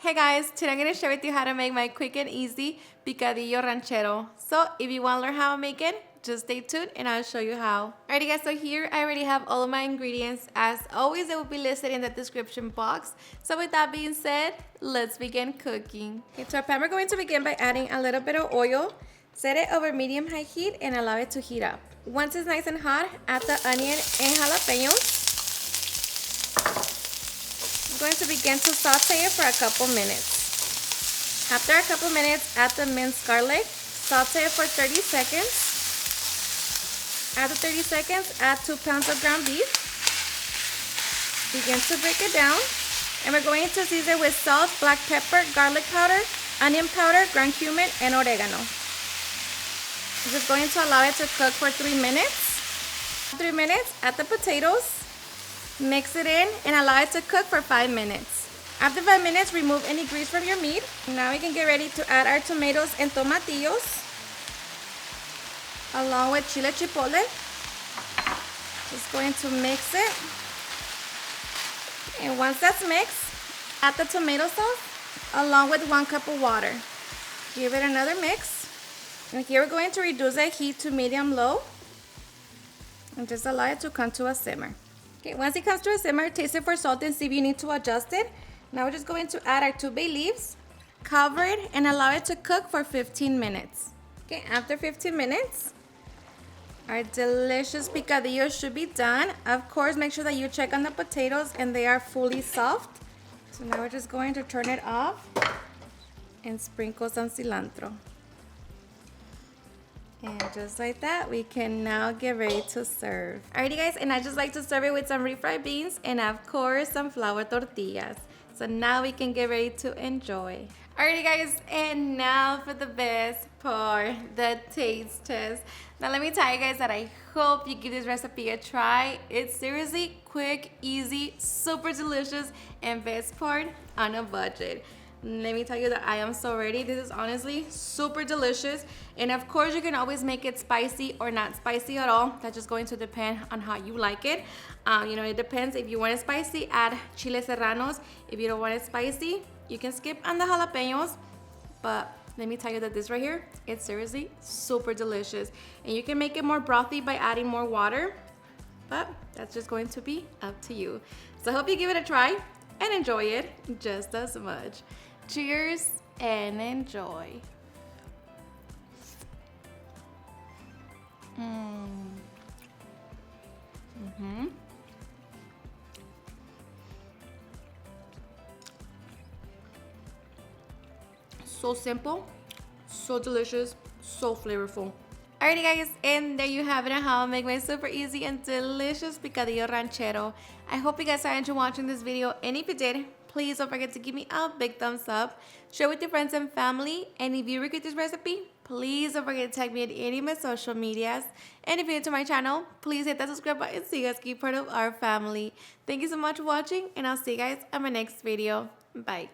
Hey guys, today I'm going to share with you how to make my quick and easy picadillo ranchero. So if you want to learn how to make it, just stay tuned and I'll show you how. Alrighty guys, so here I already have all of my ingredients. As always, they will be listed in the description box. So with that being said, let's begin cooking. Okay, to our pan, we're going to begin by adding a little bit of oil. Set it over medium-high heat and allow it to heat up. Once it's nice and hot, add the onion and jalapeños. I'm going to begin to saute it for a couple minutes. After a couple minutes, add the minced garlic. Saute it for 30 seconds. After 30 seconds, add 2 pounds of ground beef. Begin to break it down. And we're going to season with salt, black pepper, garlic powder, onion powder, ground cumin, and oregano. I'm just going to allow it to cook for 3 minutes. 3 minutes, add the potatoes. Mix it in and allow it to cook for 5 minutes. After 5 minutes, remove any grease from your meat. Now we can get ready to add our tomatoes and tomatillos, along with chile chipotle. Just going to mix it. And once that's mixed, add the tomato sauce along with 1 cup of water. Give it another mix. And here we're going to reduce the heat to medium-low and just allow it to come to a simmer. Okay, once it comes to a simmer, taste it for salt and see if you need to adjust it. Now we're just going to add our 2 bay leaves, cover it, and allow it to cook for 15 minutes. Okay, after 15 minutes, our delicious picadillo should be done. Of course, make sure that you check on the potatoes and they are fully soft. So now we're just going to turn it off and sprinkle some cilantro. And just like that, we can now get ready to serve. Alrighty guys, and I just like to serve it with some refried beans and of course some flour tortillas. So now we can get ready to enjoy. Alrighty guys, and now for the best part, the taste test. Now let me tell you guys that I hope you give this recipe a try. It's seriously quick, easy, super delicious, and best part, on a budget. Let me tell you that I am so ready. This is honestly super delicious. And of course, you can always make it spicy or not spicy at all. That's just going to depend on how you like it. It depends. If you want it spicy, add chile serranos. If you don't want it spicy, you can skip on the jalapeños. But let me tell you that this right here, it's seriously super delicious. And you can make it more brothy by adding more water. But that's just going to be up to you. So I hope you give it a try and enjoy it just as much. Cheers and enjoy. So simple, so delicious, so flavorful. Alrighty guys, and there you have it on how I make my super easy and delicious picadillo ranchero. I hope you guys are enjoying watching this video, and if you did, please don't forget to give me a big thumbs up, share with your friends and family, and if you regret this recipe, please don't forget to tag me at any of my social medias. And if you're new to my channel, please hit that subscribe button so you guys can be part of our family. Thank you so much for watching, and I'll see you guys on my next video. Bye.